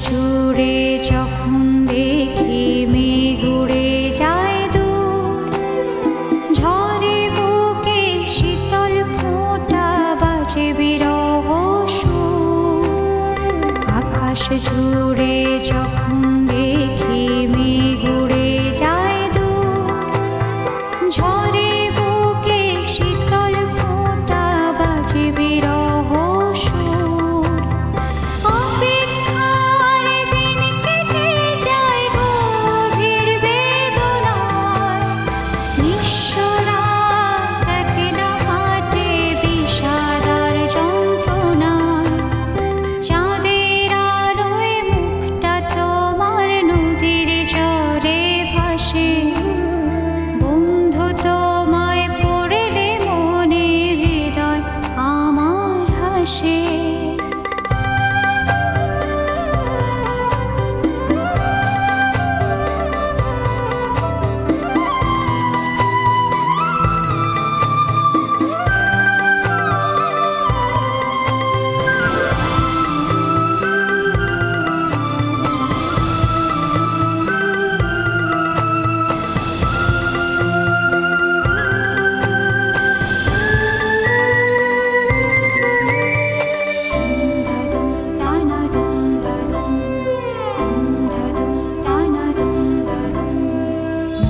জুড়ে যখন দেখি মেঘ উড়ে যায় দূর, ঝরে বুকে শীতল ফোঁটা বাজে বিরহ সুর। আকাশ জুড়ে যখন দেখি মেঘ উড়ে যায় দূর, ঝরে বুকে শীতল ফোঁটা বাজে বিরহ সুর। অপেক্ষার দিন কেটে যায় গভীর বেদনায়, নিঃস্ব রাত একলা হাঁটে বিষাদ আর যন্ত্রণায়। চাঁদের আলোয় মুখটা তোমার নদীর ঝড়ে ভাসে, বন্ধু তোমায় পড়লে মনে হৃদয় আমার হাসে।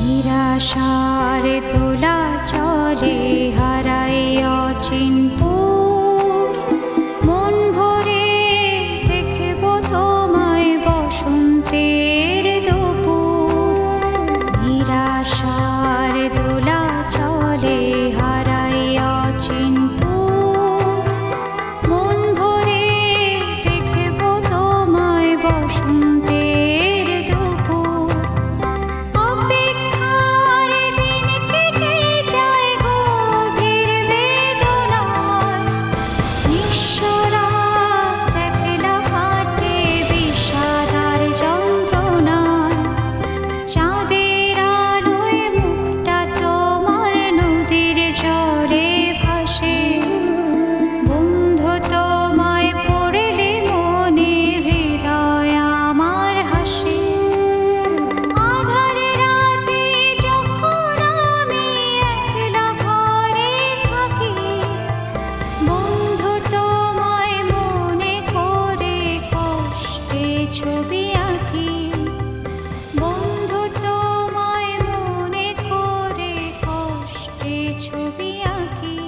নিরাশার দোলা চলে হারাই অচিনপুর, মন ভরে দেখব তোমায় বসন্তের দুপুর। নিরাশার দোলা চলে হারাই অচিনপুর, মন ভরে দেখব তোমায় বসন্তের দুপুর। অপেক্ষার দিন কেটে যায় গভীর বেদনায়, নিঃস্ব রাত একলা হাঁটে বিষাদ আর যন্ত্রণায়। চাঁদের আলোয় মুখটা তোমার নদীর ঝড়ে ভাসে, বন্ধু তোমায় পড়লে মনে হৃদয় আমার হাসে। আধার রাতে যখন আমি একলা ঘরে থাকি, বন্ধু তোমায় মনে করে কষ্টে ছবি আঁকি। বন্ধু তোমায় মনে করে কষ্টে ছবি আঁকি।